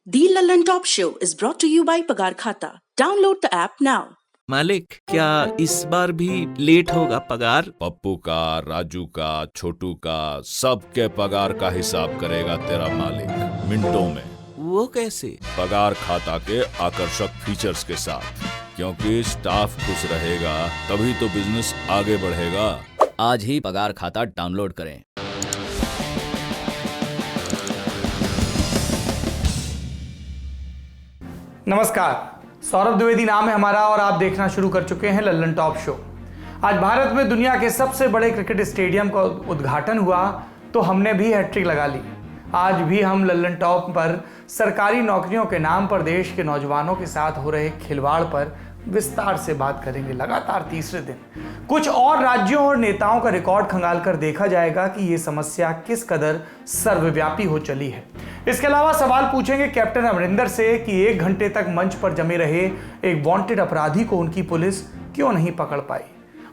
The Lallan Top Show is brought to you by Pagar Khata. Download the app now. मालिक, क्या इस बार भी late होगा पगार? पप्पू का, राजू का, छोटू का, सबके पगार का हिसाब करेगा तेरा मालिक मिनटों में। वो कैसे? पगार खाता के आकर्षक फीचर्स के साथ, क्योंकि स्टाफ खुश रहेगा तभी तो बिजनेस आगे बढ़ेगा। आज ही पगार खाता डाउनलोड करें। नमस्कार, सौरभ द्विवेदी नाम है हमारा और आप देखना शुरू कर चुके हैं लल्लन टॉप शो। आज भारत में दुनिया के सबसे बड़े क्रिकेट स्टेडियम का उद्घाटन हुआ तो हमने भी हैट्रिक लगा ली। आज भी हम लल्लन टॉप पर सरकारी नौकरियों के नाम पर देश के नौजवानों के साथ हो रहे खिलवाड़ पर विस्तार से बात करेंगे। लगातार तीसरे दिन कुछ और राज्यों और नेताओं का रिकॉर्ड खंगाल कर देखा जाएगा कि ये समस्या किस कदर सर्वव्यापी हो चली है। इसके अलावा सवाल पूछेंगे कैप्टन अमरिंदर से कि 1 घंटे तक मंच पर जमे रहे एक वांटेड अपराधी को उनकी पुलिस क्यों नहीं पकड़ पाई।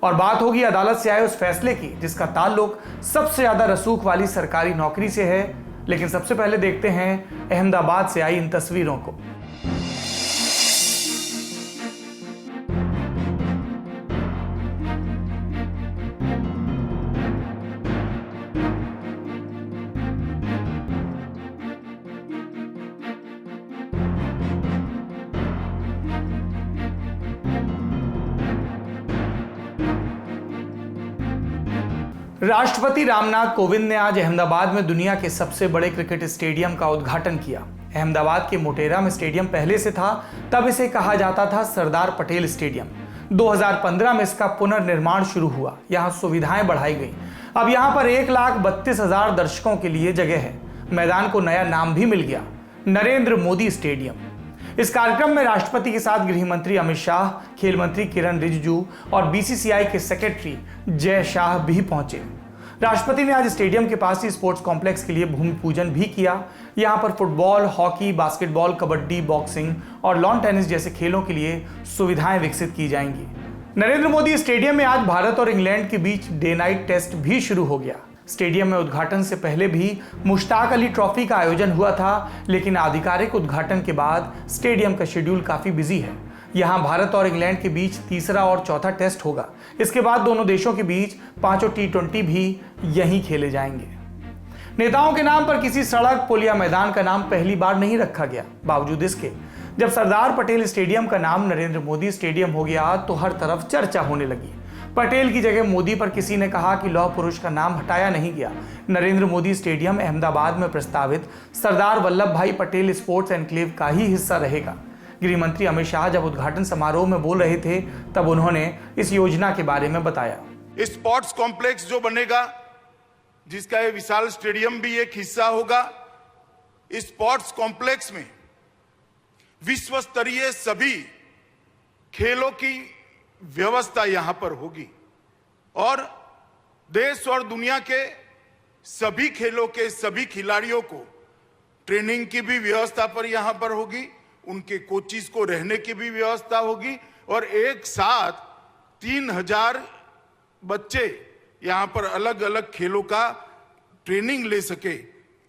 और बात होगी अदालत से आए उस फैसले की जिसका ताल्लुक सबसे ज्यादा रसूख वाली सरकारी नौकरी से है। लेकिन सबसे पहले देखते हैं अहमदाबाद से आई इन तस्वीरों को। राष्ट्रपति रामनाथ कोविंद ने आज अहमदाबाद में दुनिया के सबसे बड़े क्रिकेट स्टेडियम का उद्घाटन किया। अहमदाबाद के मोटेरा में स्टेडियम पहले से था, तब इसे कहा जाता था सरदार पटेल स्टेडियम। 2015 में इसका पुनर्निर्माण शुरू हुआ, यहां सुविधाएं बढ़ाई गई। अब यहां पर 1,32,000 दर्शकों के लिए जगह है। मैदान को नया नाम भी मिल गया, नरेंद्र मोदी स्टेडियम। इस कार्यक्रम में राष्ट्रपति के साथ गृह मंत्री अमित शाह, खेल मंत्री किरण रिजिजू और बीसीसीआई के सेक्रेटरी जय शाह भी पहुंचे। राष्ट्रपति ने आज स्टेडियम के पास ही स्पोर्ट्स कॉम्प्लेक्स के लिए भूमि पूजन भी किया। यहां पर football, hockey, basketball, kabaddi, boxing और लॉन टेनिस जैसे खेलों के लिए सुविधाएं विकसित की जाएंगी। नरेंद्र मोदी स्टेडियम में आज भारत और इंग्लैंड के बीच डे नाइट टेस्ट भी शुरू हो गया। स्टेडियम में उद्घाटन से पहले भी मुश्ताक अली ट्रॉफी का आयोजन हुआ था, लेकिन आधिकारिक उद्घाटन के बाद स्टेडियम का शेड्यूल काफी बिजी है। यहां भारत और इंग्लैंड के बीच तीसरा और चौथा टेस्ट होगा। इसके बाद दोनों देशों के बीच 5 T20 भी यहीं खेले जाएंगे। नेताओं के नाम पर किसी सड़क, पुल या मैदान का नाम पहली बार नहीं रखा गया। बावजूद इसके जब सरदार पटेल स्टेडियम का नाम नरेंद्र मोदी स्टेडियम हो गया तो हर तरफ चर्चा होने लगी। पटेल की जगह मोदी पर किसी ने कहा कि लौह पुरुष का नाम हटाया नहीं गया। नरेंद्र मोदी स्टेडियम अहमदाबाद में प्रस्तावित सरदार वल्लभ भाई पटेल स्पोर्ट्स एनक्लेव का ही हिस्सा रहेगा। गृह मंत्री अमित शाह जब उद्घाटन समारोह में बोल रहे थे तब उन्होंने इस योजना के बारे में बताया। स्पोर्ट्स कॉम्प्लेक्स जो बनेगा, जिसका ये विशाल स्टेडियम भी एक हिस्सा होगा, इस स्पोर्ट्स कॉम्प्लेक्स में विश्व स्तरीय सभी खेलों की व्यवस्था यहां पर होगी और देश और दुनिया के सभी खेलों के सभी खिलाड़ियों को ट्रेनिंग की भी व्यवस्था पर यहां पर होगी, उनके कोचिज को रहने की भी व्यवस्था होगी और एक साथ 3,000 बच्चे यहां पर अलग अलग खेलों का ट्रेनिंग ले सके,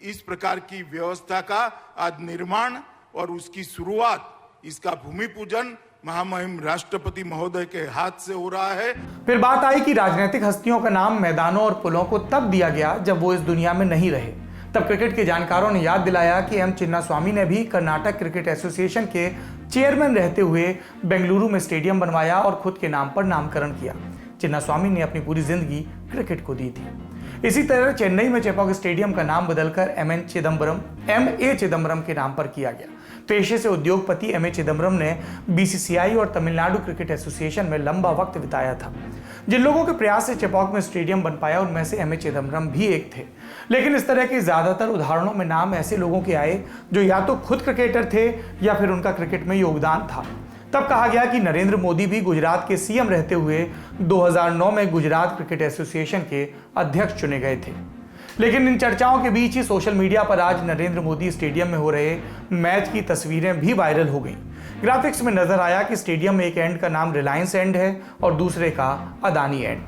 इस प्रकार की व्यवस्था का आज निर्माण और उसकी शुरुआत, इसका भूमि पूजन महामहिम राष्ट्रपति महोदय के हाथ से हो रहा है। फिर बात आई कि राजनीतिक हस्तियों का नाम मैदानों और पुलों को तब दिया गया जब वो इस दुनिया में नहीं रहे। तब क्रिकेट के जानकारों ने याद दिलाया कि एम चिन्नास्वामी ने भी कर्नाटक क्रिकेट एसोसिएशन के चेयरमैन रहते हुए बेंगलुरु में स्टेडियम बनवाया और खुद के नाम पर नामकरण किया। चिन्नास्वामी ने अपनी पूरी जिंदगी क्रिकेट को दी थी। इसी तरह चेन्नई में चेपॉक स्टेडियम का नाम बदलकर एम ए चिदम्बरम के नाम पर किया गया। पेशे से उद्योगपति एम ए चिदम्बरम ने बीसीसीआई और तमिलनाडु क्रिकेट एसोसिएशन में लंबा वक्त बिताया था। जिन लोगों के प्रयास से चेपॉक में स्टेडियम बन पाया उनमें से एम ए चिदम्बरम भी एक थे। लेकिन इस तरह के ज्यादातर उदाहरणों में नाम ऐसे लोगों के आए जो या तो खुद क्रिकेटर थे या फिर उनका क्रिकेट में योगदान था। तब कहा गया कि नरेंद्र मोदी भी गुजरात के सीएम रहते हुए 2009 में गुजरात क्रिकेट एसोसिएशन के अध्यक्ष चुने गए थे। लेकिन इन चर्चाओं के बीच ही सोशल मीडिया पर आज नरेंद्र मोदी स्टेडियम में हो रहे मैच की तस्वीरें भी वायरल हो गईं। ग्राफिक्स में नजर आया कि स्टेडियम में एक एंड का नाम रिलायंस एंड है और दूसरे का अदानी एंड।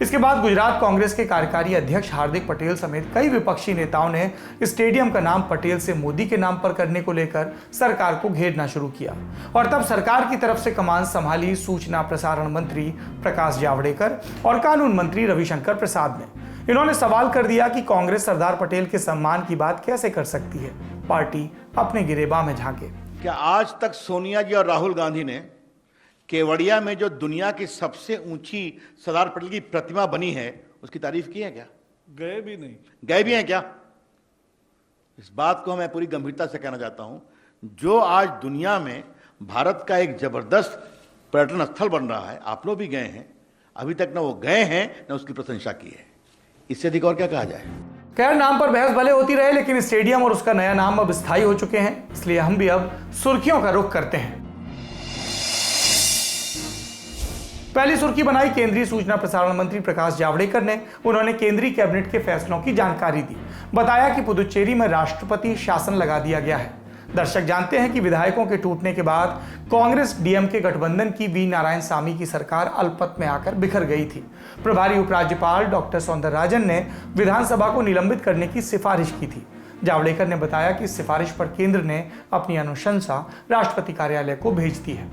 इसके बाद गुजरात कांग्रेस के कार्यकारी अध्यक्ष हार्दिक पटेल समेत कई विपक्षी नेताओं ने स्टेडियम का नाम पटेल से मोदी के नाम पर करने को लेकर सरकार को घेरना शुरू किया और तब सरकार की तरफ से कमान संभाली सूचना प्रसारण मंत्री प्रकाश जावड़ेकर और कानून मंत्री रविशंकर प्रसाद ने। इन्होंने सवाल कर दिया कि कांग्रेस सरदार पटेल के सम्मान की बात कैसे कर सकती है, पार्टी अपने गिरेबान में झांके। क्या आज तक सोनिया जी और राहुल गांधी ने केवड़िया में जो दुनिया की सबसे ऊंची सरदार पटेल की प्रतिमा बनी है उसकी तारीफ की है क्या? गए भी नहीं। गए भी हैं क्या? इस बात को मैं पूरी गंभीरता से कहना चाहता हूं। जो आज दुनिया में भारत का एक जबरदस्त पर्यटन स्थल बन रहा है, आप लोग भी गए हैं, अभी तक ना वो गए हैं ना उसकी प्रशंसा की है। इससे अधिक और क्या कहा जाए? खैर, नाम पर बहस भले होती रहे, लेकिन स्टेडियम और उसका नया नाम अब स्थायी हो चुके हैं, इसलिए हम भी अब सुर्खियों का रुख करते हैं। पहली सुर्खी बनाई केंद्रीय सूचना प्रसारण मंत्री प्रकाश जावड़ेकर ने। उन्होंने केंद्रीय कैबिनेट के फैसलों की जानकारी दी। बताया कि पुदुचेरी में राष्ट्रपति शासन लगा दिया गया है। दर्शक जानते हैं कि विधायकों के टूटने के बाद कांग्रेस डीएमके गठबंधन की वी नारायणसामी की सरकार अल्पमत में आकर बिखर गई थी। प्रभारी उपराज्यपाल डॉक्टर सौंदरराजन ने विधानसभा को निलंबित करने की सिफारिश की थी। जावड़ेकर ने बताया कि इस सिफारिश पर केंद्र ने अपनी अनुशंसा राष्ट्रपति कार्यालय को भेज दी है।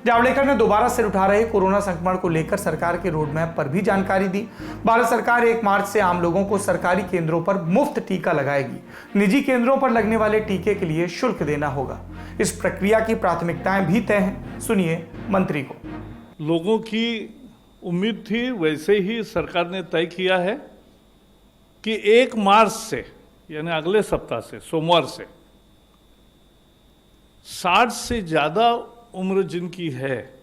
जावड़ेकर ने दोबारा सिर उठा रहे कोरोना संक्रमण को लेकर सरकार के रोडमैप पर भी जानकारी दी। भारत सरकार 1 मार्च से आम लोगों को सरकारी केंद्रों पर मुफ्त टीका लगाएगी। निजी केंद्रों पर लगने वाले टीके के लिए शुल्क देना होगा। इस प्रक्रिया की प्राथमिकताएं भी तय हैं। सुनिए मंत्री को। लोगों की उम्मीद थी, वैसे ही सरकार ने तय किया है कि 1 मार्च से यानी अगले सप्ताह से, सोमवार से 60 से ज्यादा उम्र जिनकी है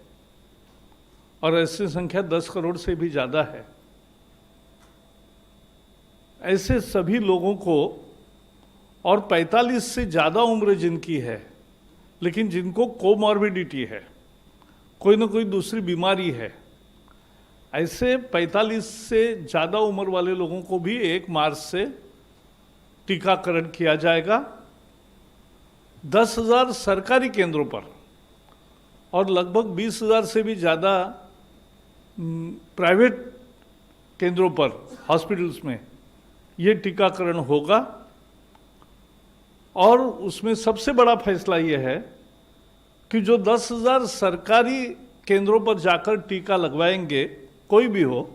और ऐसी संख्या 10 करोड़ से भी ज़्यादा है, ऐसे सभी लोगों को, और 45 से ज़्यादा उम्र जिनकी है लेकिन जिनको कोमॉर्बिडिटी है, कोई ना कोई दूसरी बीमारी है, ऐसे 45 से ज़्यादा उम्र वाले लोगों को भी 1 मार्च से टीकाकरण किया जाएगा। 10,000 सरकारी केंद्रों पर और लगभग 20,000 से भी ज़्यादा प्राइवेट केंद्रों पर, हॉस्पिटल्स में ये टीकाकरण होगा। और उसमें सबसे बड़ा फैसला ये है कि जो 10,000 सरकारी केंद्रों पर जाकर टीका लगवाएंगे, कोई भी हो,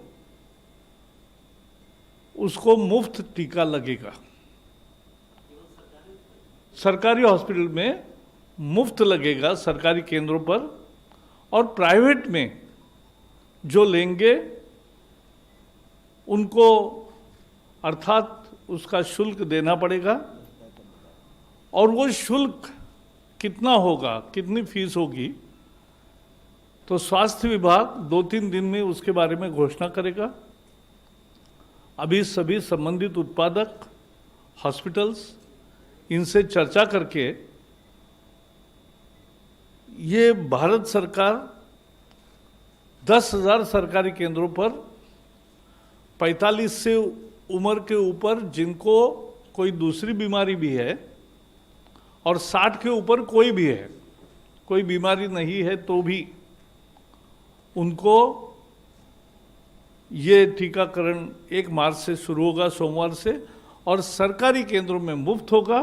उसको मुफ्त टीका लगेगा। सरकारी हॉस्पिटल में मुफ्त लगेगा, सरकारी केंद्रों पर, और प्राइवेट में जो लेंगे उनको अर्थात उसका शुल्क देना पड़ेगा। और वो शुल्क कितना होगा, कितनी फीस होगी, तो स्वास्थ्य विभाग 2-3 दिन में उसके बारे में घोषणा करेगा। अभी सभी संबंधित उत्पादक, हॉस्पिटल्स, इनसे चर्चा करके ये भारत सरकार 10,000 सरकारी केंद्रों पर 45 से उम्र के ऊपर जिनको कोई दूसरी बीमारी भी है और 60 के ऊपर कोई भी है, कोई बीमारी नहीं है तो भी उनको ये टीकाकरण 1 मार्च से शुरू होगा, सोमवार से, और सरकारी केंद्रों में मुफ्त होगा।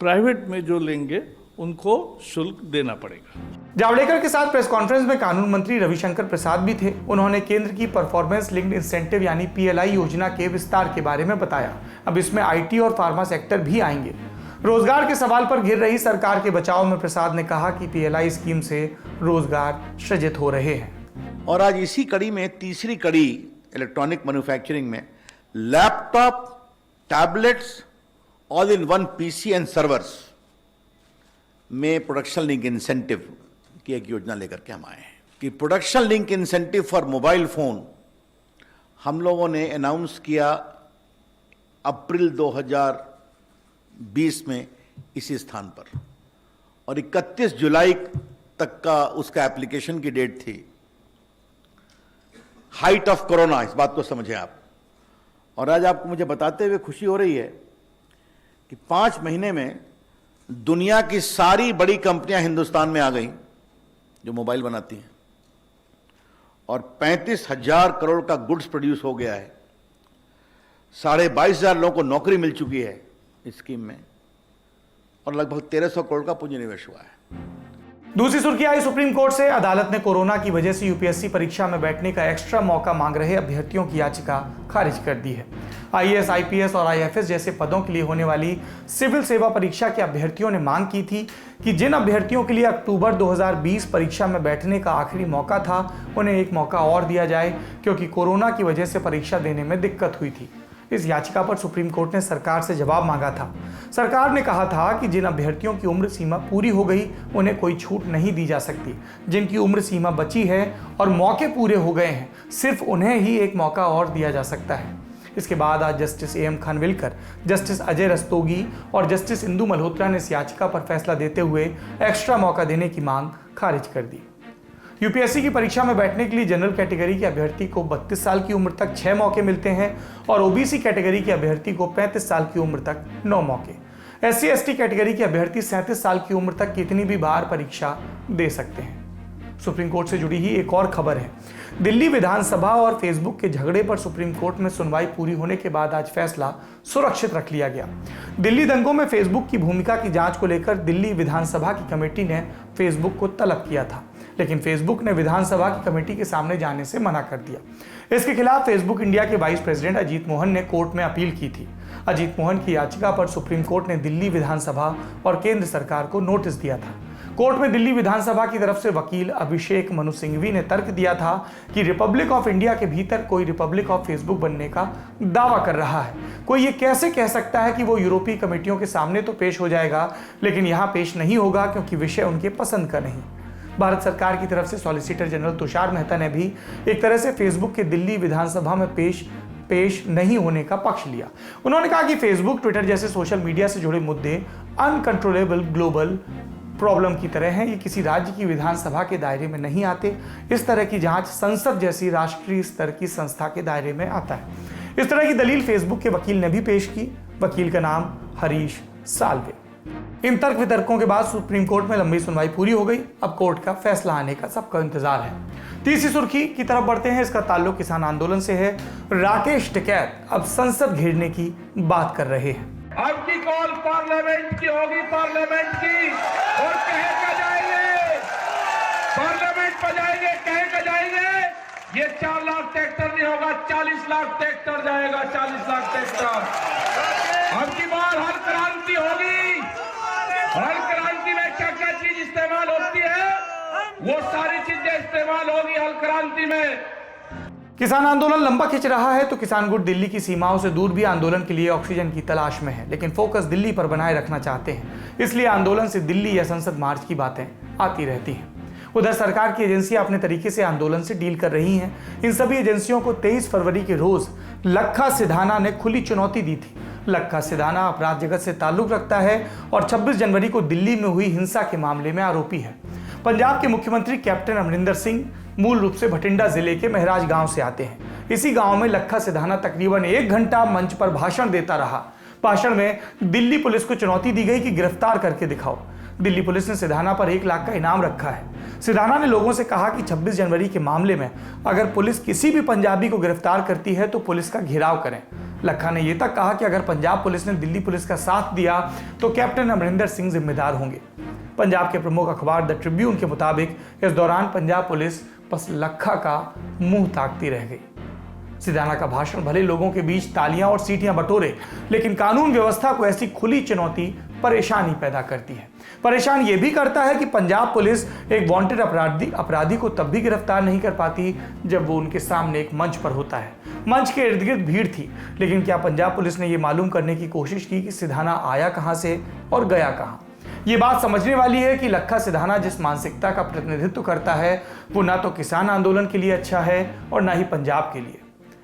प्राइवेट में जो लेंगे उनको शुल्क देना पड़ेगा। जावड़ेकर के साथ प्रेस कॉन्फ्रेंस में कानून मंत्री रविशंकर प्रसाद भी थे। उन्होंने केंद्र की परफॉर्मेंस लिंक्ड इंसेंटिव यानी पीएलआई योजना के विस्तार के बारे में बताया। अब इसमें आईटी और फार्मा सेक्टर भी आएंगे। रोजगार के सवाल पर घिर रही सरकार के बचाव में प्रसाद ने कहा कि पीएलआई स्कीम से रोजगार सृजित हो रहे हैं। और आज इसी कड़ी में तीसरी कड़ी इलेक्ट्रॉनिक मैन्युफैक्चरिंग में laptop, tablets, all in one PC and servers में प्रोडक्शन लिंक इंसेंटिव की एक योजना लेकर के हम आए हैं कि production link incentive for mobile phone हम लोगों ने अनाउंस किया अप्रैल 2020 में इसी स्थान पर, और 31 जुलाई तक का उसका एप्लीकेशन की डेट थी। हाइट ऑफ कोरोना, इस बात को समझें आप। और आज आपको मुझे बताते हुए खुशी हो रही है कि 5 महीने में दुनिया की सारी बड़ी कंपनियां हिंदुस्तान में आ गई जो मोबाइल बनाती हैं, और 35,000 करोड़ का गुड्स प्रोड्यूस हो गया है। 22,500 लोगों को नौकरी मिल चुकी है इस स्कीम में और लगभग 1,300 करोड़ का पूंजी निवेश हुआ है। दूसरी सुर्खी आई सुप्रीम कोर्ट से। अदालत ने कोरोना की वजह से यूपीएससी परीक्षा में बैठने का एक्स्ट्रा मौका मांग रहे अभ्यर्थियों की याचिका खारिज कर दी है। आईएएस, आईपीएस और आईएफएस जैसे पदों के लिए होने वाली सिविल सेवा परीक्षा के अभ्यर्थियों ने मांग की थी कि जिन अभ्यर्थियों के लिए अक्टूबर 2020 परीक्षा में बैठने का आखिरी मौका था, उन्हें एक मौका और दिया जाए, क्योंकि कोरोना की वजह से परीक्षा देने में दिक्कत हुई थी। इस याचिका पर सुप्रीम कोर्ट ने सरकार से जवाब मांगा था। सरकार ने कहा था कि जिन अभ्यर्थियों की उम्र सीमा पूरी हो गई, उन्हें कोई छूट नहीं दी जा सकती। जिनकी उम्र सीमा बची है और मौके पूरे हो गए हैं, सिर्फ उन्हें ही एक मौका और दिया जा सकता है। इसके बाद आज justice M Khanwilkar, justice Ajay Rastogi और जस्टिस इंदु मल्होत्रा ने इस याचिका पर फैसला देते हुए एक्स्ट्रा मौका देने की मांग खारिज कर दी। यूपीएससी की परीक्षा में बैठने के लिए जनरल कैटेगरी के अभ्यर्थी को 32 साल की उम्र तक 6 मौके मिलते हैं और ओबीसी कैटेगरी के अभ्यर्थी को 35 साल की उम्र तक 9 मौके। एससी एसटी कैटेगरी के अभ्यर्थी 37 साल की उम्र तक कितनी भी बार परीक्षा दे सकते हैं। सुप्रीम कोर्ट से जुड़ी ही एक और खबर है। दिल्ली विधानसभा और फेसबुक के झगड़े पर सुप्रीम कोर्ट में सुनवाई पूरी होने के बाद आज फैसला सुरक्षित रख लिया गया। दिल्ली दंगों में फेसबुक की भूमिका की जांच को लेकर दिल्ली विधानसभा की कमेटी ने फेसबुक को तलब किया था, लेकिन फेसबुक ने विधानसभा की कमेटी के सामने जाने से मना कर दिया। इसके खिलाफ फेसबुक इंडिया के वाइस प्रेसिडेंट अजीत मोहन ने कोर्ट में अपील की थी। अजीत मोहन की याचिका पर सुप्रीम कोर्ट ने दिल्ली विधानसभा और केंद्र सरकार को नोटिस दिया था। कोर्ट में दिल्ली विधानसभा की तरफ से वकील अभिषेक मनु सिंघवी ने तर्क दिया था कि रिपब्लिक ऑफ इंडिया के भीतर कोई रिपब्लिक ऑफ फेसबुक बनने का दावा कर रहा है। कोई ये कैसे कह सकता है कि वो यूरोपीय कमेटियों के सामने तो पेश हो जाएगा, लेकिन यहाँ पेश नहीं होगा क्योंकि विषय उनके पसंद का नहीं। भारत सरकार की तरफ से सॉलिसिटर जनरल तुषार मेहता ने भी एक तरह से फेसबुक के दिल्ली विधानसभा में पेश नहीं होने का पक्ष लिया। उन्होंने कहा कि फेसबुक, ट्विटर जैसे सोशल मीडिया से जुड़े मुद्दे अनकंट्रोलेबल ग्लोबल प्रॉब्लम की तरह हैं। ये किसी राज्य की विधानसभा के दायरे में नहीं आते। इस तरह की जांच संसद जैसी राष्ट्रीय स्तर की संस्था के दायरे में आता है। इस तरह की दलील फेसबुक के वकील ने भी पेश की। वकील का नाम हरीश साल्वे। इन तर्क वितर्कों के बाद सुप्रीम कोर्ट में लंबी सुनवाई पूरी हो गई। अब कोर्ट का फैसला आने का सबका इंतजार है। तीसरी सुर्खी की तरफ बढ़ते हैं। इसका ताल्लुक किसान आंदोलन से है। राकेश टिकैत अब संसद घेरने की बात कर रहे हैं। अब की कॉल पार्लियामेंट की होगी, पार्लियामेंट की, और कहेगा जाएंगे, पार्लियामेंट पर जाएंगे, कहेगा जाएंगे। ये 4 लाख ट्रैक्टर नहीं होगा, 40 लाख ट्रैक्टर जाएगा, 40 लाख ट्रैक्टर। अब की बार हर क्रांति होगी। हर क्रांति में क्या क्या चीज इस्तेमाल होती है, वो सारी चीजें इस्तेमाल होगी हर क्रांति में। किसान आंदोलन लंबा खिंच रहा है तो किसान गुट दिल्ली की सीमाओं से दूर भी आंदोलन के लिए ऑक्सीजन की तलाश में है, लेकिन फोकस दिल्ली पर बनाए रखना चाहते हैं। इसलिए आंदोलन से दिल्ली या संसद मार्च की बातें आती रहती हैं। उधर सरकार की एजेंसियां अपने तरीके से आंदोलन से डील कर रही हैं। इन सभी एजेंसियों को 23 फरवरी के रोज लखा सिधाना ने खुली चुनौती दी थी। लखा सिधाना अपराध जगत से ताल्लुक रखता है और 26 जनवरी को दिल्ली में हुई हिंसा के मामले में आरोपी है। पंजाब के मुख्यमंत्री कैप्टन अमरिंदर सिंह मूल रूप से भटिंडा जिले के महराज गांव से आते हैं। इसी गांव में लखा सिधाना तकरीबन 1 घंटा मंच पर भाषण देता रहा। भाषण में दिल्ली पुलिस को चुनौती दी गई कि गिरफ्तार करके दिखाओ। दिल्ली पुलिस ने सिधाना पर 1 लाख का इनाम रखा है। सिधाना ने लोगों से कहा कि 26 जनवरी के मामले में अगर पुलिस किसी भी पंजाबी को गिरफ्तार करती है तो पुलिस का घेराव करें। लखा ने यह तक कहा कि अगर पंजाब पुलिस ने दिल्ली पुलिस का साथ दिया तो कैप्टन अमरिंदर सिंह जिम्मेदार होंगे। पंजाब के प्रमुख अखबार द ट्रिब्यून के मुताबिक इस दौरान पंजाब पुलिस बस लखा का मुंह ताकती रह गई। सिधाना का भाषण भले लोगों के बीच तालियां और सीटियां बटोरे, लेकिन कानून व्यवस्था को ऐसी खुली चुनौती परेशानी पैदा करती है। परेशान यह भी करता है कि पंजाब पुलिस एक वांटेड अपराधी को तब भी गिरफ्तार नहीं कर पाती जब वो उनके सामने एक मंच पर होता है। मंच के इर्द गिर्द भीड़ थी, लेकिन क्या पंजाब पुलिस ने यह मालूम करने की कोशिश की कि सिधाना आया कहां से और गया कहां? ये बात समझने वाली है कि लखा सिधाना जिस मानसिकता का प्रतिनिधित्व करता है वो ना तो किसान आंदोलन के लिए अच्छा है और ना ही पंजाब के लिए।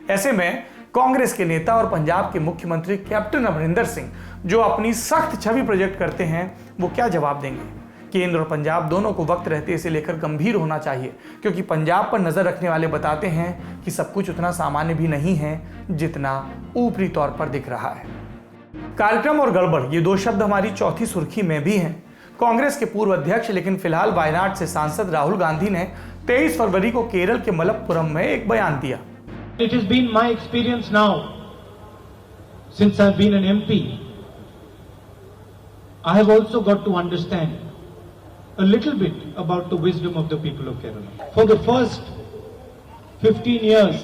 ऐसे में कांग्रेस के नेता और पंजाब के मुख्यमंत्री कैप्टन अमरिंदर सिंह जो अपनी सख्त छवि प्रोजेक्ट करते हैं, वो क्या जवाब देंगे? केंद्र और पंजाब दोनों को वक्त रहते इसे लेकर गंभीर होना चाहिए, क्योंकि पंजाब पर नजर रखने वाले बताते हैं कि सब कुछ उतना सामान्य भी नहीं है जितना ऊपरी तौर पर दिख रहा है। कार्यक्रम और गड़बड़ ये 2 शब्द हमारी चौथी सुर्खी में भी हैं। कांग्रेस के पूर्व अध्यक्ष लेकिन फिलहाल वायनाड से सांसद राहुल गांधी ने 23 फरवरी को केरल के मलप्पुरम में एक बयान दिया। It has been my experience now, since I've been an MP, I have also got to understand a little bit about the wisdom of the people of Kerala. For the first 15 years,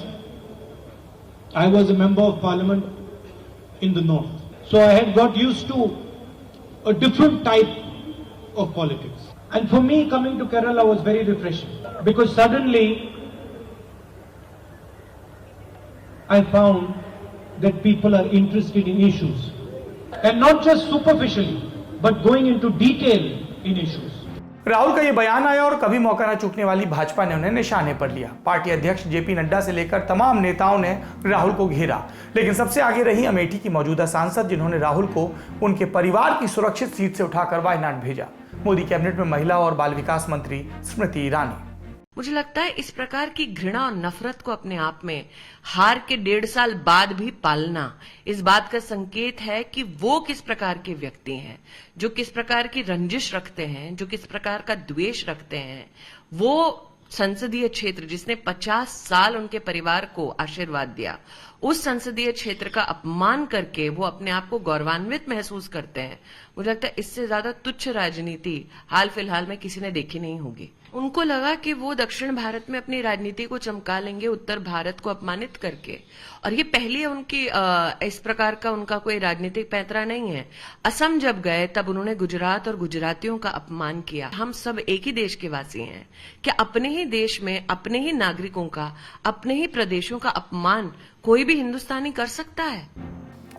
I was a member of parliament in the north. So I had got used to a different type of politics. And for me, coming to Kerala was very refreshing, because suddenly I found that people are interested in issues, and not just superficially, but going into detail in issues. Rahul का ये बयान आया और कभी मौका न चूकने वाली भाजपा ने उन्हें निशाने पर लिया। पार्टी अध्यक्ष जेपी नड्डा से लेकर तमाम नेताओं ने राहुल को घेरा, लेकिन सबसे आगे रही अमेठी की मौजूदा सांसद, जिन्होंने राहुल को उनके परिवार की सुरक्षित सीट से उठाकर वायनाड भेजा। मोदी कैबिनेट में महिला और बाल विकास मंत्री स्मृति ईरानी। मुझे लगता है इस प्रकार की घृणा और नफरत को अपने आप में हार के 1.5 साल बाद भी पालना इस बात का संकेत है कि वो किस प्रकार के व्यक्ति हैं, जो किस प्रकार की रंजिश रखते हैं, जो किस प्रकार का द्वेष रखते हैं। वो संसदीय क्षेत्र जिसने 50 साल उनके परिवार को आशीर्वाद दिया, उस संसदीय क्षेत्र का अपमान करके वो अपने आप को गौरवान्वित महसूस करते हैं। मुझे लगता है इससे ज्यादा तुच्छ राजनीति हाल फिलहाल में किसी ने देखी नहीं होगी। उनको लगा कि वो दक्षिण भारत में अपनी राजनीति को चमका लेंगे उत्तर भारत को अपमानित करके, और ये पहली उनकी इस प्रकार का उनका कोई राजनीतिक पैंतरा नहीं है। असम जब गए तब उन्होंने गुजरात और गुजरातियों का अपमान किया। हम सब एक ही देश के वासी हैं। क्या अपने ही देश में अपने ही नागरिकों का, अपने ही प्रदेशों का अपमान कोई भी हिंदुस्तानी कर सकता है?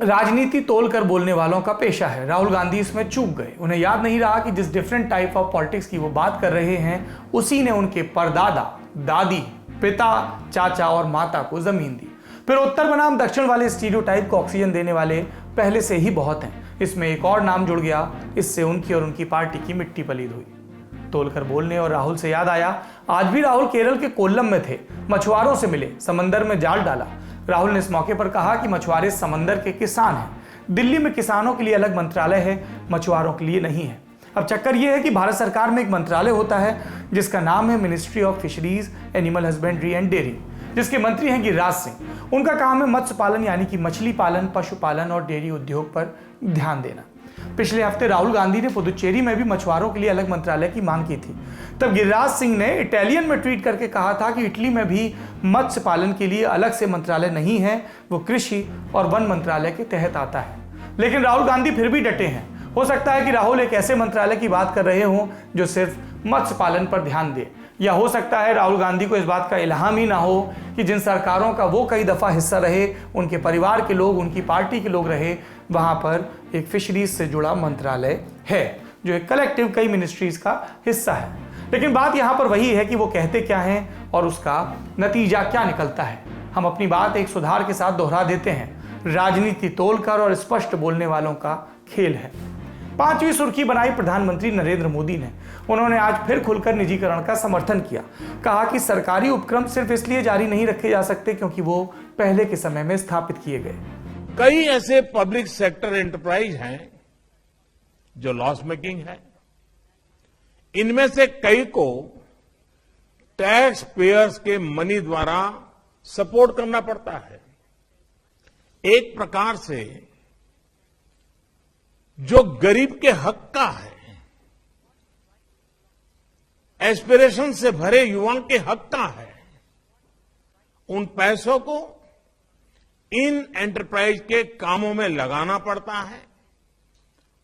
राजनीति तोलकर बोलने वालों का पेशा है। राहुल गांधी इसमें चूक गए। उन्हें याद नहीं रहा कि जिस डिफरेंट टाइप ऑफ पॉलिटिक्स की वो बात कर रहे हैं, उसी ने उनके परदादा, दादी, पिता, चाचा और माता को जमीन दी। फिर उत्तर बनाम दक्षिण वाले स्टीरियोटाइप को ऑक्सीजन देने वाले पहले से ही बहुत हैं। इसमें एक और नाम जुड़ गया, इससे उनकी और उनकी पार्टी की मिट्टी पलीद हुई। तोलकर बोलने और राहुल से याद आया, आज भी राहुल केरल के कोल्लम में थे, मछुआरों से मिले, समंदर में जाल डाला। राहुल ने इस मौके पर कहा कि मछुआरे समंदर के किसान हैं। दिल्ली में किसानों के लिए अलग मंत्रालय है, मछुआरों के लिए नहीं है। अब चक्कर यह है कि भारत सरकार में एक मंत्रालय होता है जिसका नाम है ministry of fisheries, animal husbandry and dairy, जिसके मंत्री हैं गिरिराज सिंह। उनका काम है मत्स्य पालन यानी कि मछली पालन, पशुपालन और डेयरी उद्योग पर ध्यान देना। पिछले हफ्ते राहुल गांधी ने पुदुचेरी में भी मछुआरों के लिए अलग मंत्रालय की मांग की थी। तब गिरिराज सिंह ने इटालियन में ट्वीट करके कहा था कि इटली में भी मत्स्य पालन के लिए अलग से मंत्रालय नहीं है, वो कृषि और वन मंत्रालय के तहत आता है। लेकिन राहुल गांधी फिर भी डटे हैं। हो सकता है कि राहुल एक ऐसे मंत्रालय की बात कर रहे हों जो सिर्फ मत्स्य पालन पर ध्यान दे, या हो सकता है राहुल गांधी को इस बात का इल्हाम ही ना हो कि जिन सरकारों का वो कई दफा हिस्सा रहे, उनके परिवार के लोग, उनकी पार्टी के लोग रहे, वहां पर एक फिशरीज से जुड़ा मंत्रालय है जो एक कलेक्टिव कई मिनिस्ट्रीज का हिस्सा है। लेकिन बात यहां पर वही है कि वो कहते क्या हैं और उसका नतीजा क्या निकलता है। हम अपनी बात एक सुधार के साथ दोहरा देते हैं। राजनीति तोलकर और स्पष्ट बोलने वालों का खेल है। 5वीं सुर्खी बनाई प्रधानमंत्री नरेंद्र मोदी ने। उन्होंने आज फिर खुलकर निजीकरण का समर्थन किया। कहा कि सरकारी उपक्रम सिर्फ इसलिए जारी नहीं रखे जा सकते क्योंकि वो पहले के समय में स्थापित किए गए। कई ऐसे पब्लिक सेक्टर एंटरप्राइज हैं जो लॉस मेकिंग है। इनमें से कई को टैक्स पेयर्स के मनी द्वारा सपोर्ट करना पड़ता है। एक प्रकार से जो गरीब के हक का है, एस्पिरेशन से भरे युवाओं के हक का है, उन पैसों को इन एंटरप्राइज के कामों में लगाना पड़ता है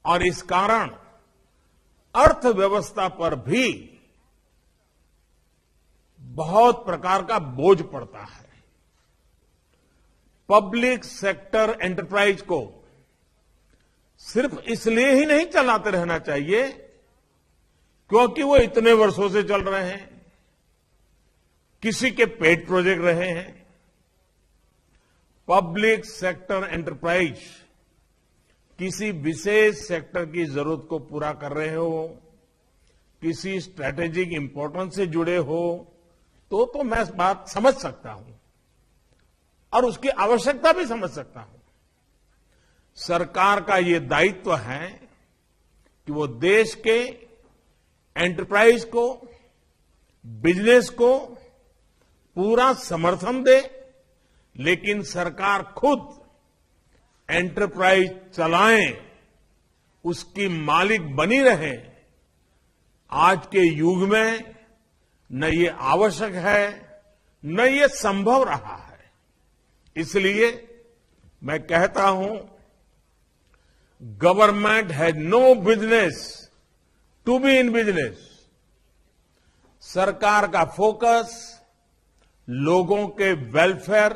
और इस कारण अर्थव्यवस्था पर भी बहुत प्रकार का बोझ पड़ता है। पब्लिक सेक्टर एंटरप्राइज को सिर्फ इसलिए ही नहीं चलाते रहना चाहिए क्योंकि वो इतने वर्षों से चल रहे हैं, किसी के पेट प्रोजेक्ट रहे हैं। पब्लिक सेक्टर एंटरप्राइज किसी विशेष सेक्टर की जरूरत को पूरा कर रहे हो, किसी स्ट्रैटेजिक इंपॉर्टेंस से जुड़े हो, तो मैं इस बात समझ सकता हूं और उसकी आवश्यकता भी समझ सकता हूं। सरकार का ये दायित्व है कि वो देश के एंटरप्राइज को, बिजनेस को पूरा समर्थन दे, लेकिन सरकार खुद एंटरप्राइज चलाएं, उसकी मालिक बनी रहे। आज के युग में न ये आवश्यक है, न ये संभव रहा है। इसलिए मैं कहता हूं, government has no business to be in business. सरकार का फोकस लोगों के वेलफेयर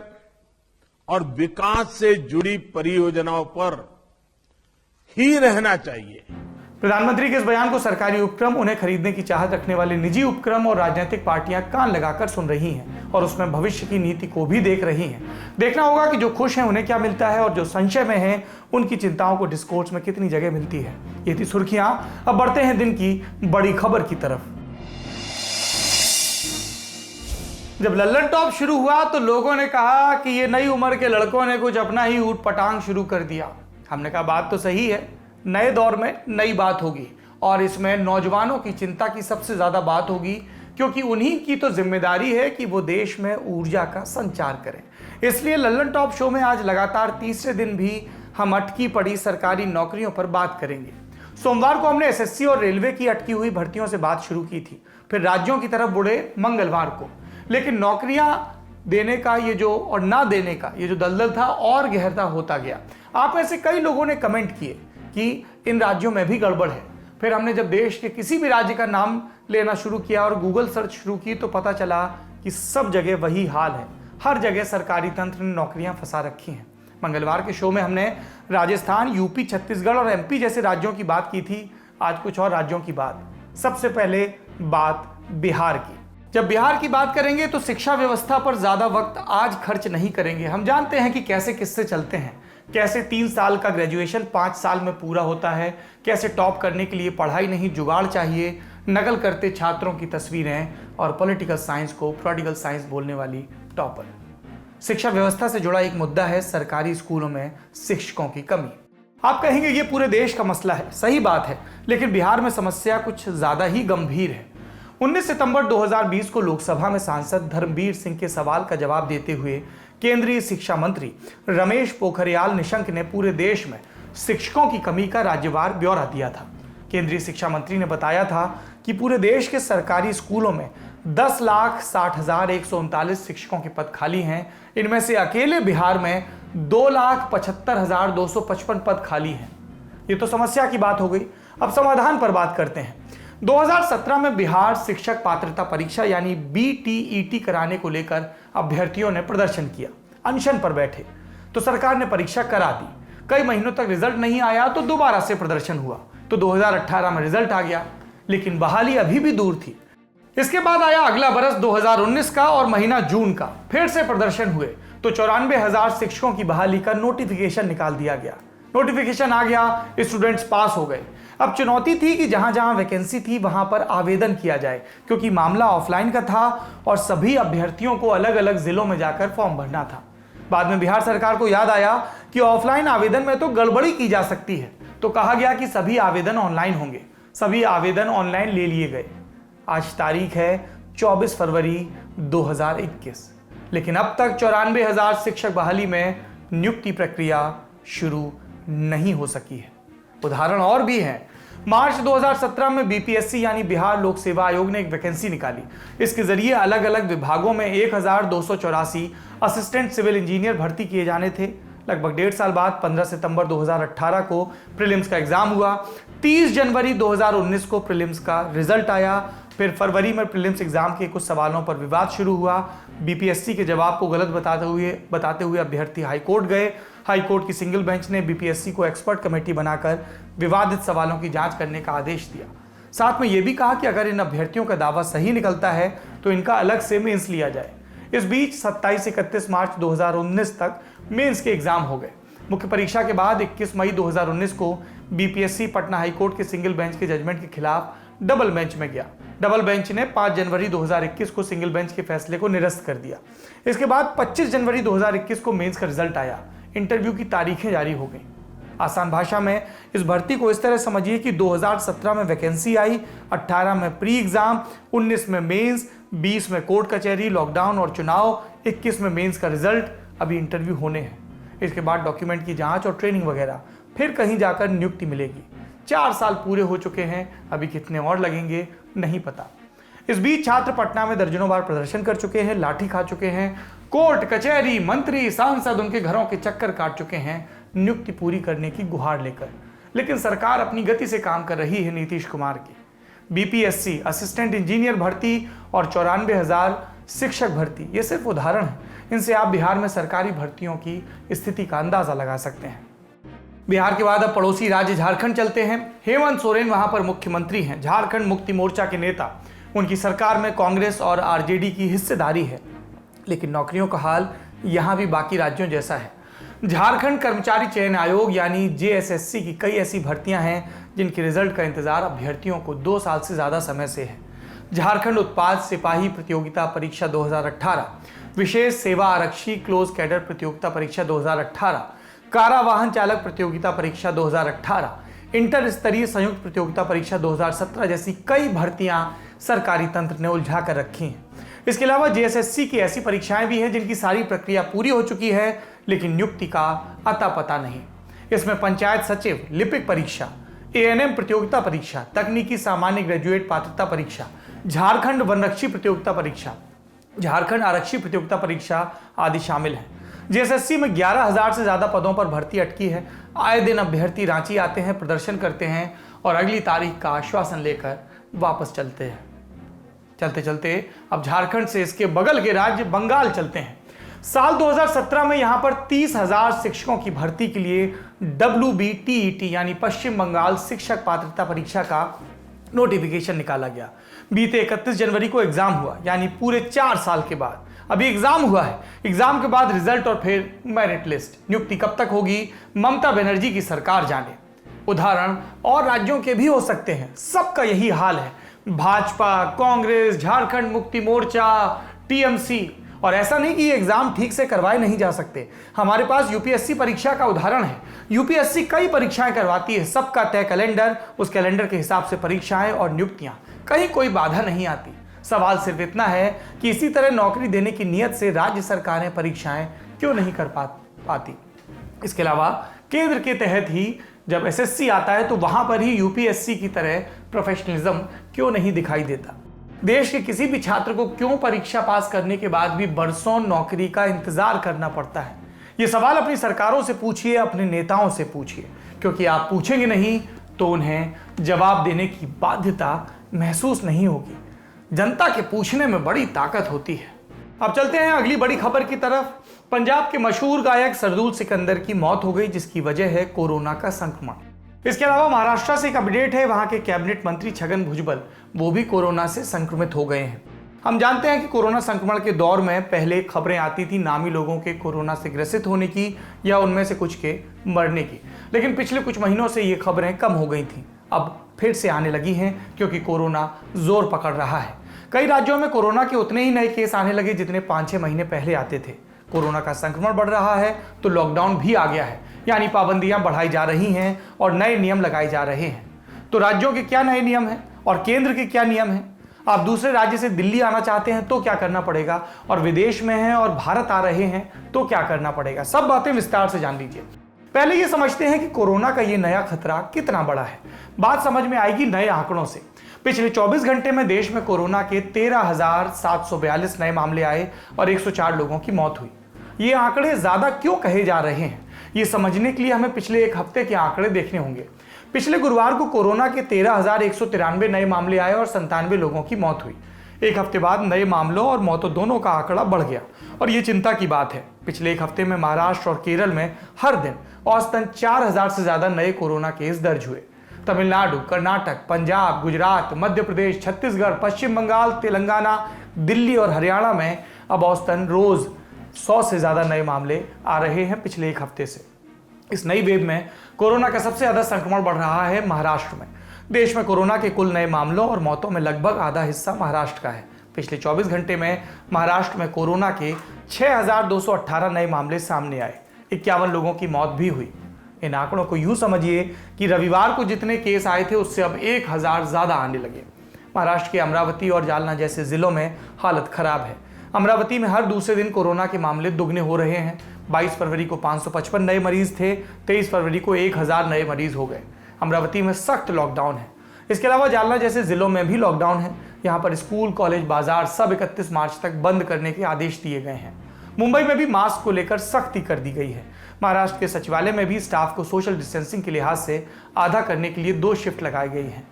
और विकास से जुड़ी परियोजनाओं पर ही रहना चाहिए। प्रधानमंत्री के इस बयान को सरकारी उपक्रम, उन्हें खरीदने की चाहत रखने वाले निजी उपक्रम और राजनीतिक पार्टियां कान लगाकर सुन रही हैं और उसमें भविष्य की नीति को भी देख रही हैं। देखना होगा कि जो खुश हैं उन्हें क्या मिलता है और जो संशय में हैं उनकी चिंताओं को डिस्कोर्स में कितनी जगह मिलती है। ये थी सुर्खियां। अब बढ़ते हैं दिन की बड़ी खबर की तरफ। जब लल्लन टॉप शुरू हुआ तो लोगों ने कहा कि ये नई उम्र के लड़कों ने कुछ अपना ही ऊट पटांग शुरू कर दिया। हमने कहा बात तो सही है, नए दौर में नई बात होगी और इसमें नौजवानों की चिंता की सबसे ज्यादा बात होगी, क्योंकि उन्हीं की तो जिम्मेदारी है कि वो देश में ऊर्जा का संचार करें। इसलिए लल्लन टॉप शो में आज लगातार तीसरे दिन भी हम अटकी पड़ी सरकारी नौकरियों पर बात करेंगे। सोमवार को हमने एसएससी और रेलवे की अटकी हुई भर्तियों से बात शुरू की थी, फिर राज्यों की तरफ बढ़े मंगलवार को। लेकिन नौकरियां देने का ये जो और ना देने का ये जो दलदल था और गहरता होता गया। आप में से कई लोगों ने कमेंट किए कि इन राज्यों में भी गड़बड़ है। फिर हमने जब देश के किसी भी राज्य का नाम लेना शुरू किया और गूगल सर्च शुरू की तो पता चला कि सब जगह वही हाल है। हर जगह सरकारी तंत्र ने नौकरियां फंसा रखी हैं। मंगलवार के शो में हमने राजस्थान, यूपी, छत्तीसगढ़ और एमपी जैसे राज्यों की बात की थी। आज कुछ और राज्यों की बात। सबसे पहले बात बिहार की। जब बिहार की बात करेंगे तो शिक्षा व्यवस्था पर ज्यादा वक्त आज खर्च नहीं करेंगे। हम जानते हैं कि कैसे किस्से चलते हैं, कैसे 3 साल का ग्रेजुएशन 5 साल में पूरा होता है, कैसे टॉप करने के लिए पढ़ाई नहीं जुगाड़ चाहिए, नकल करते छात्रों की तस्वीरें और पॉलिटिकल साइंस को प्रोडिकल साइंस बोलने वाली टॉपर। शिक्षा व्यवस्था से जुड़ा एक मुद्दा है सरकारी स्कूलों में शिक्षकों की कमी। आप कहेंगे ये पूरे देश का मसला है, सही बात है, लेकिन बिहार में समस्या कुछ ज्यादा ही गंभीर है। 19 सितंबर 2020 को लोकसभा में सांसद धर्मवीर सिंह के सवाल का जवाब देते हुए केंद्रीय शिक्षा मंत्री रमेश पोखरियाल निशंक ने पूरे देश में शिक्षकों की कमी का राज्यवार ब्यौरा दिया था। केंद्रीय शिक्षा मंत्री ने बताया था कि पूरे देश के सरकारी स्कूलों में 10,60,139 शिक्षकों के पद खाली हैं। इनमें से अकेले बिहार में 2,75,255 पद खाली हैं। ये तो समस्या की बात हो गई। अब समाधान पर बात करते हैं। 2017 में बिहार शिक्षक पात्रता परीक्षा यानी BTET कराने को लेकर अभ्यर्थियों ने प्रदर्शन किया, अनशन पर बैठे, तो सरकार ने परीक्षा करा दी। कई महीनों तक रिजल्ट नहीं आया तो दोबारा से प्रदर्शन हुआ, तो 2018 में रिजल्ट आ गया, लेकिन बहाली अभी भी दूर थी। इसके बाद आया अगला बरस 2019 का और महीना जून का, फिर से प्रदर्शन हुए तो 94,000 शिक्षकों की बहाली का नोटिफिकेशन निकाल दिया गया। नोटिफिकेशन आ गया, स्टूडेंट्स पास हो गए। अब चुनौती थी कि जहां जहां वैकेंसी थी वहां पर आवेदन किया जाए, क्योंकि मामला ऑफलाइन का था और सभी अभ्यर्थियों को अलग अलग जिलों में जाकर फॉर्म भरना था। बाद में बिहार सरकार को याद आया कि ऑफलाइन आवेदन में तो गड़बड़ी की जा सकती है, तो कहा गया कि सभी आवेदन ऑनलाइन होंगे। सभी आवेदन ऑनलाइन ले लिए गए। आज तारीख है 24 फरवरी 2021, लेकिन अब तक 94,000 शिक्षक बहाली में नियुक्ति प्रक्रिया शुरू नहीं हो सकी है। उदाहरण और भी हैं। मार्च 2017 में BPSC यानी बिहार लोक सेवा आयोग ने एक वैकेंसी निकाली। इसके जरिए अलग अलग विभागों में 1,284 असिस्टेंट सिविल इंजीनियर भर्ती किए जाने थे। लगभग 1.5 साल बाद 15 सितंबर 2018 को प्रीलिम्स का एग्जाम हुआ। 30 जनवरी 2019 को प्रीलिम्स का रिजल्ट आया। फिर फरवरी में प्रीलिम्स एग्जाम के कुछ सवालों पर विवाद शुरू हुआ। BPSC के जवाब को गलत बताते हुए अभ्यर्थी हाईकोर्ट गए। हाईकोर्ट की सिंगल बेंच ने BPSC को एक्सपर्ट कमेटी बनाकर विवादित सवालों की जांच करने का आदेश दिया। साथ में यह भी कहा कि अगर इन अभ्यर्थियों का दावा सही निकलता है तो इनका अलग से मेंस लिया जाए। इस बीच 27 से 31 मार्च 2019 तक मेंस के एग्जाम हो गए। मुख्य परीक्षा के बाद 21 मई 2019 को BPSC पटना हाईकोर्ट के सिंगल बेंच के जजमेंट के खिलाफ डबल बेंच में गया। डबल बेंच ने 5 जनवरी 2021 को सिंगल बेंच के फैसले को निरस्त कर दिया। इसके बाद 25 जनवरी 2021 को मेंस का रिजल्ट आया। इंटरव्यू की तारीखें जारी हो गई। आसान भाषा में इस भर्ती को इस तरह समझिए कि 2017 में वैकेंसी आई, 18 में प्री एग्जाम, 19 में मेंस, 20 में कोर्ट कचहरी, लॉकडाउन और चुनाव, 21 में मेंस का रिजल्ट, अभी इंटरव्यू होने हैं। इसके बाद डॉक्यूमेंट की जांच और ट्रेनिंग वगैरह, फिर कहीं जाकर नियुक्ति मिलेगी। 4 साल पूरे हो चुके हैं, अभी कितने और लगेंगे नहीं पता। इस बीच छात्र पटना में दर्जनों बार प्रदर्शन कर चुके हैं, लाठी खा चुके हैं, कोर्ट कचहरी, मंत्री, सांसद उनके घरों के चक्कर काट चुके हैं नियुक्ति पूरी करने की गुहार लेकर। लेकिन सरकार अपनी गति से काम कर रही है नीतीश कुमार की। बीपीएससी असिस्टेंट इंजीनियर भर्ती और 94,000 शिक्षक भर्ती, ये सिर्फ उदाहरण है। इनसे आप बिहार में सरकारी भर्तियों की स्थिति का अंदाजा लगा सकते हैं। बिहार के बाद अब पड़ोसी राज्य झारखंड चलते हैं। हेमंत सोरेन वहां पर मुख्यमंत्री हैं, झारखंड मुक्ति मोर्चा के नेता। उनकी सरकार में कांग्रेस और आरजेडी की हिस्सेदारी है, लेकिन नौकरियों का हाल यहां भी बाकी राज्यों जैसा है। झारखंड कर्मचारी चयन आयोग यानी जेएसएससी की कई ऐसी भर्तियां हैं जिनके रिजल्ट का इंतजार अभ्यर्थियों को 2 साल से ज्यादा समय से है। झारखंड उत्पाद सिपाही प्रतियोगिता परीक्षा 2018, विशेष सेवा आरक्षी क्लोज कैडर प्रतियोगिता परीक्षा 2018, कारा वाहन चालक प्रतियोगिता परीक्षा 2018, इंटर स्तरीय संयुक्त प्रतियोगिता परीक्षा 2017 जैसी कई भर्तियां सरकारी तंत्र ने उलझा कर रखी हैं। इसके अलावा जेएसएससी की ऐसी परीक्षाएं भी हैं जिनकी सारी प्रक्रिया पूरी हो चुकी है, लेकिन नियुक्ति का अता पता नहीं। इसमें पंचायत सचिव लिपिक परीक्षा, एएनएम प्रतियोगिता परीक्षा, तकनीकी सामान्य ग्रेजुएट पात्रता परीक्षा, झारखंड वनरक्षी प्रतियोगिता परीक्षा, झारखंड आरक्षी प्रतियोगिता परीक्षा आदि शामिल हैं। जेएसएससी में 11,000 से ज्यादा पदों पर भर्ती अटकी है। आए दिन अभ्यर्थी रांची आते हैं, प्रदर्शन करते हैं और अगली तारीख का आश्वासन लेकर वापस चलते हैं। चलते चलते अब झारखंड से इसके बगल के राज्य बंगाल चलते हैं। साल 2017 में यहां पर 30,000 शिक्षकों की भर्ती के लिए WBTET यानी पश्चिम बंगाल शिक्षक पात्रता परीक्षा का नोटिफिकेशन निकाला गया। बीते 31 जनवरी को एग्जाम हुआ, यानी पूरे 4 साल के बाद अभी एग्जाम हुआ है। एग्जाम के बाद रिजल्ट और फिर मेरिट लिस्ट। नियुक्ति कब तक होगी ममता बनर्जी की सरकार जाने। उदाहरण और राज्यों के भी हो सकते हैं, सबका यही हाल है। भाजपा, कांग्रेस, झारखंड मुक्ति मोर्चा, टीएमसी। और ऐसा नहीं कि ये एग्जाम ठीक से करवाए नहीं जा सकते। हमारे पास यूपीएससी परीक्षा का उदाहरण है। यूपीएससी कई परीक्षाएं करवाती है, सबका तय कैलेंडर, उस कैलेंडर के हिसाब से परीक्षाएं और नियुक्तियां, कहीं कोई बाधा नहीं आती। सवाल सिर्फ इतना है कि इसी तरह नौकरी देने की नीयत से राज्य सरकारें परीक्षाएं क्यों नहीं कर पाती। इसके अलावा केंद्र के तहत ही जब एसएससी आता है तो वहां पर ही यूपीएससी की तरह प्रोफेशनलिज्म क्यों नहीं दिखाई देता। देश के किसी भी छात्र को क्यों परीक्षा पास करने के बाद भी बरसों नौकरी का इंतजार करना पड़ता है। ये सवाल अपनी सरकारों से पूछिए, अपने नेताओं से पूछिए, क्योंकि आप पूछेंगे नहीं तो उन्हें जवाब देने की बाध्यता महसूस नहीं होगी। जनता के पूछने में बड़ी ताकत होती है। अब चलते हैं अगली बड़ी खबर की तरफ। पंजाब के मशहूर गायक सरदूल सिकंदर की मौत हो गई, जिसकी वजह है कोरोना का संक्रमण। इसके अलावा महाराष्ट्र से एक अपडेट है, वहां के कैबिनेट मंत्री छगन भुजबल वो भी कोरोना से संक्रमित हो गए हैं। हम जानते हैं कि कोरोना संक्रमण के दौर में पहले खबरें आती थी नामी लोगों के कोरोना से ग्रसित होने की या उनमें से कुछ के मरने की, लेकिन पिछले कुछ महीनों से ये खबरें कम हो गई थी। अब फिर से आने लगी हैं क्योंकि कोरोना जोर पकड़ रहा है। कई राज्यों में कोरोना के उतने ही नए केस आने लगे जितने 5-6 महीने पहले आते थे। कोरोना का संक्रमण बढ़ रहा है तो लॉकडाउन भी आ गया है, यानी पाबंदियां बढ़ाई जा रही हैं और नए नियम लगाए जा रहे हैं। तो राज्यों के क्या नए नियम हैं और केंद्र के क्या नियम हैं? आप दूसरे राज्य से दिल्ली आना चाहते हैं तो क्या करना पड़ेगा, और विदेश में हैं और भारत आ रहे हैं तो क्या करना पड़ेगा? सब बातें विस्तार से जान लीजिए। पहले ये समझते हैं कि कोरोना का ये नया खतरा कितना बड़ा है। बात समझ में आएगी नए आंकड़ों से। पिछले 24 घंटे में देश में कोरोना के 13,742 नए मामले आए और 104 लोगों की मौत हुई। ये आंकड़े ज्यादा क्यों कहे जा रहे हैं, ये समझने के लिए हमें पिछले एक हफ्ते के आंकड़े देखने होंगे। पिछले गुरुवार को कोरोना के 13,193 नए मामले आए और 97 लोगों की मौत हुई। एक हफ्ते बाद नए मामलों और मौतों दोनों का आंकड़ा बढ़ गया और ये चिंता की बात है। पिछले एक हफ्ते में महाराष्ट्र और केरल में हर दिन औसतन 4,000 से ज्यादा नए कोरोना केस दर्ज हुए। तमिलनाडु, कर्नाटक, पंजाब, गुजरात, मध्य प्रदेश, छत्तीसगढ़, पश्चिम बंगाल, तेलंगाना, दिल्ली और हरियाणा में अब औसतन रोज 100 से ज्यादा नए मामले आ रहे हैं पिछले एक हफ्ते से। इस नई वेव में कोरोना का सबसे ज्यादा संक्रमण बढ़ रहा है महाराष्ट्र में। देश में कोरोना के कुल नए मामलों और मौतों में लगभग आधा हिस्सा महाराष्ट्र का है। पिछले 24 घंटे में महाराष्ट्र में कोरोना के 6,218 नए मामले सामने आए। 51 लोगों की मौत भी हुई। इन आंकड़ों को यूं समझिए कि रविवार को जितने केस आए थे उससे अब 1000 ज्यादा आने लगे। महाराष्ट्र के अमरावती और जालना जैसे जिलों में हालत खराब है। अमरावती में हर दूसरे दिन कोरोना के मामले दुगने हो रहे हैं। 22 फरवरी को 555 नए मरीज थे, 23 फरवरी को 1000 नए मरीज हो गए। अमरावती में सख्त लॉकडाउन है। इसके अलावा जालना जैसे जिलों में भी लॉकडाउन है। यहाँ पर स्कूल, कॉलेज, बाजार सब 31 मार्च तक बंद करने के आदेश दिए गए हैं। मुंबई में भी मास्क को लेकर सख्ती कर दी गई है। महाराष्ट्र के सचिवालय में भी स्टाफ को सोशल डिस्टेंसिंग के लिहाज से आधा करने के लिए 2 शिफ्ट लगाई गई हैं।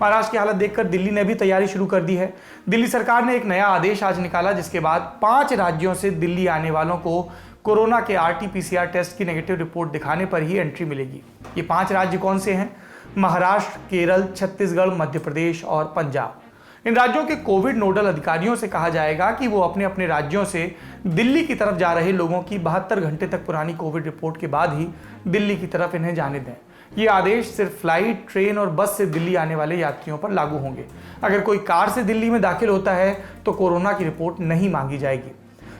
महाराष्ट्र की हालत देखकर दिल्ली ने भी तैयारी शुरू कर दी है। दिल्ली सरकार ने एक नया आदेश आज निकाला, जिसके बाद 5 राज्यों से दिल्ली आने वालों को कोरोना के RT-PCR टेस्ट की नेगेटिव रिपोर्ट दिखाने पर ही एंट्री मिलेगी। ये 5 राज्य कौन से हैं? महाराष्ट्र, केरल, छत्तीसगढ़, मध्य प्रदेश और पंजाब। इन राज्यों के कोविड नोडल अधिकारियों से कहा जाएगा कि वो अपने अपने राज्यों से दिल्ली की तरफ जा रहे लोगों की 72 घंटे तक पुरानी कोविड रिपोर्ट के बाद ही दिल्ली की तरफ इन्हें जाने दें। ये आदेश सिर्फ फ्लाइट, ट्रेन और बस से दिल्ली आने वाले यात्रियों पर लागू होंगे। अगर कोई कार से दिल्ली में दाखिल होता है तो कोरोना की रिपोर्ट नहीं मांगी जाएगी।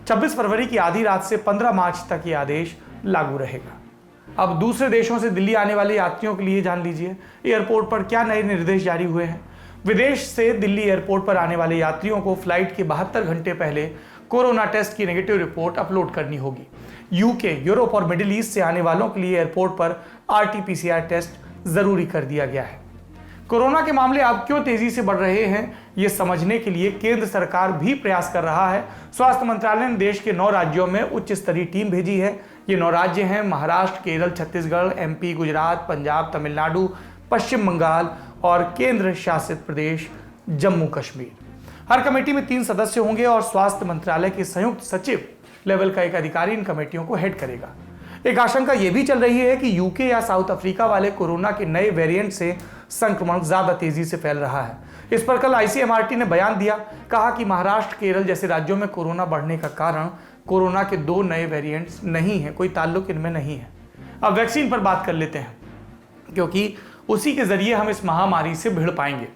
26 फरवरी की आधी रात से 15 मार्च तक ये आदेश लागू रहेगा। अब दूसरे देशों से दिल्ली आने वाले यात्रियों के लिए जान लीजिए एयरपोर्ट पर क्या नए निर्देश जारी हुए हैं। विदेश से दिल्ली एयरपोर्ट पर आने वाले यात्रियों को फ्लाइट के 72 घंटे पहले कोरोना टेस्ट की नेगेटिव रिपोर्ट अपलोड करनी होगी। यूके, यूरोप और मिडिल ईस्ट से आने वालों के लिए एयरपोर्ट पर RT-PCR टेस्ट जरूरी कर दिया गया है। कोरोना के मामले अब क्यों तेजी से बढ़ रहे हैं, ये समझने के लिए केंद्र सरकार भी प्रयास कर रहा है। स्वास्थ्य मंत्रालय ने देश के 9 राज्यों में उच्च स्तरीय टीम भेजी है। ये 9 राज्य हैं महाराष्ट्र, केरल, छत्तीसगढ़, MP, गुजरात, पंजाब, तमिलनाडु, पश्चिम बंगाल और केंद्र शासित प्रदेश जम्मू कश्मीर। हर कमेटी में 3 सदस्य होंगे और स्वास्थ्य मंत्रालय के संयुक्त सचिव लेवल का एक अधिकारी इन कमेटियों को हेड करेगा। एक आशंका यह भी चल रही है कि यूके या साउथ अफ्रीका वाले कोरोना के नए वेरिएंट से संक्रमण ज्यादा तेजी से फैल रहा है। इस पर कल ICMR ने बयान दिया, कहा कि महाराष्ट्र, केरल जैसे राज्यों में कोरोना बढ़ने का कारण कोरोना के 2 नए वेरिएंट्स नहीं है, कोई ताल्लुक इनमें नहीं है। अब वैक्सीन पर बात कर लेते हैं, क्योंकि उसी के जरिए हम इस महामारी से भिड़ पाएंगे।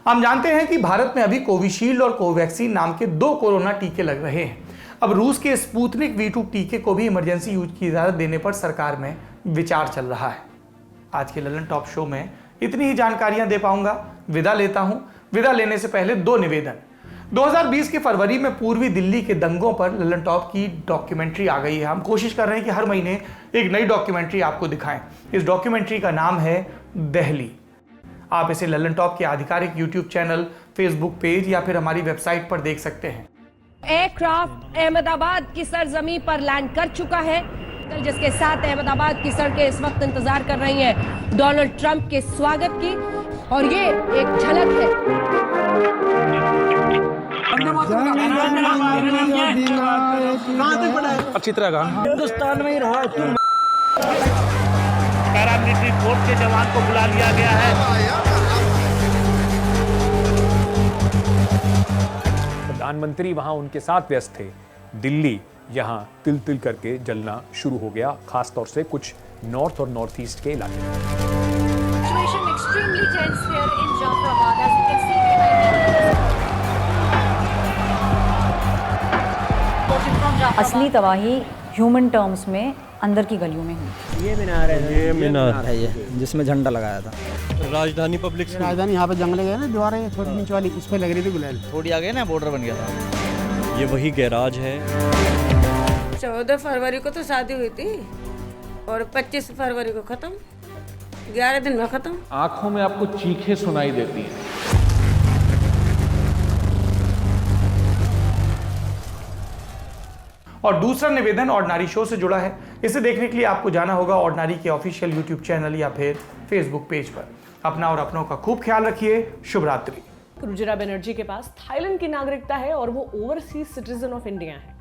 हम जानते हैं कि भारत में अभी कोविशील्ड और कोवैक्सीन नाम के 2 कोरोना टीके लग रहे हैं। अब रूस के स्पुतनिक V2 टीके को भी इमरजेंसी यूज की इजाजत देने पर सरकार में विचार चल रहा है। आज के ललन टॉप शो में इतनी ही जानकारियां दे पाऊंगा। विदा लेता हूं। विदा लेने से पहले 2 निवेदन। 2020 के फरवरी में पूर्वी दिल्ली के दंगों पर ललन टॉप की डॉक्यूमेंट्री आ गई है। हम कोशिश कर रहे हैं कि हर महीने एक नई डॉक्यूमेंट्री आपको दिखाएं। इस डॉक्यूमेंट्री का नाम है दिल्ली। आप इसे ललन टॉप के आधिकारिक YouTube चैनल, Facebook पेज या फिर हमारी वेबसाइट पर देख सकते हैं। एयरक्राफ्ट अहमदाबाद की सरजमी पर लैंड कर चुका है, जिसके साथ अहमदाबाद की सड़कें इस वक्त इंतजार कर रही हैं डोनाल्ड ट्रंप के स्वागत की। और ये एक झलक है। अच्छी तरह का हिंदुस्तान में ही रहा। पैरामिलिट्री फोर्स के जवान को बुला लिया गया है। प्रधानमंत्री वहां उनके साथ व्यस्त थे। दिल्ली यहां तिल तिल करके जलना शुरू हो गया, खासतौर से कुछ नॉर्थ और नॉर्थ ईस्ट के इलाके में। असली तबाही ह्यूमन टर्म्स में अंदर की गलियों में हुई। ये मीनार है ये जिसमें झंडा लगाया था। राजधानी पब्लिक स्कूल। राजधानी यहाँ पे जंगल गए ना, दीवार है थोड़ी नीचे वाली, उस पर लग रही थी गुलाल। थोड़ी आगे ना बॉर्डर बन गया था। ये वही गैराज है। 14 फरवरी को तो शादी हुई थी और 25 फरवरी को खत्म, 11 दिन में खत्म। आंखों में आपको चीखें सुनाई देती हैं। और दूसरा निवेदन ऑर्डिनरी शो से जुड़ा है। इसे देखने के लिए आपको जाना होगा ऑर्डिनरी के ऑफिशियल YouTube चैनल या फिर Facebook पेज पर। अपना और अपनों का खूब ख्याल रखिए। शुभ रात्रि। रुजिरा बनर्जी के पास थाईलैंड की नागरिकता है और वो ओवरसीज सिटीजन ऑफ इंडिया है।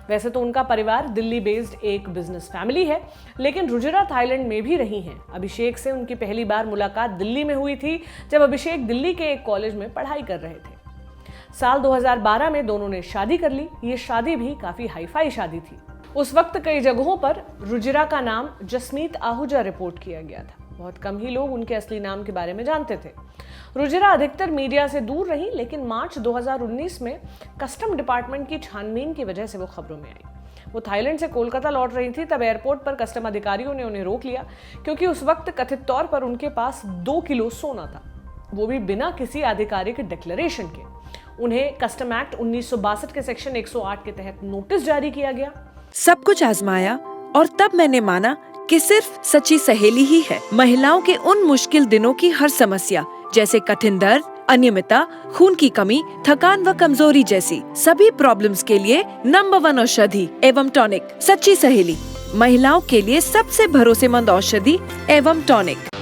वैसे तो उनका परिवार दिल्ली बेस्ड एक बिजनेस फैमिली है, लेकिन रुजिरा थाईलैंड में भी रही हैं। अभिषेक से उनकी पहली बार मुलाकात दिल्ली में हुई थी, जब अभिषेक दिल्ली के एक कॉलेज में पढ़ाई कर रहे थे। साल 2012 में दोनों ने शादी कर ली। ये शादी भी काफी हाईफाई शादी थी। उस वक्त कई जगहों पर रुजिरा का नाम जसमीत आहूजा रिपोर्ट किया गया था। बहुत कम ही लोग उनके असली नाम के बारे में जानते थे। रुजिरा अधिकतर मीडिया से दूर रही, लेकिन मार्च 2019 में कस्टम डिपार्टमेंट की छानबीन की वजह से वो खबरों में आई। वो थाईलैंड से कोलकाता लौट रही थी, तब एयरपोर्ट पर कस्टम अधिकारियों ने उन्हें रोक लिया क्योंकि उस वक्त कथित तौर पर उनके पास 2 किलो सोना था, वो भी बिना किसी आधिकारिक डिक्लेरेशन के। उन्हें कस्टम एक्ट 1962 के सेक्शन 108 के तहत नोटिस जारी किया गया। सब कुछ आजमाया और तब मैंने माना कि सिर्फ सच्ची सहेली ही है महिलाओं के उन मुश्किल दिनों की हर समस्या, जैसे कठिन दर्द, अनियमितता, खून की कमी, थकान व कमजोरी जैसी सभी प्रॉब्लम्स के लिए नंबर 1 औषधि एवं टॉनिक। सच्ची सहेली, महिलाओं के लिए सबसे भरोसेमंद औषधि एवं टॉनिक।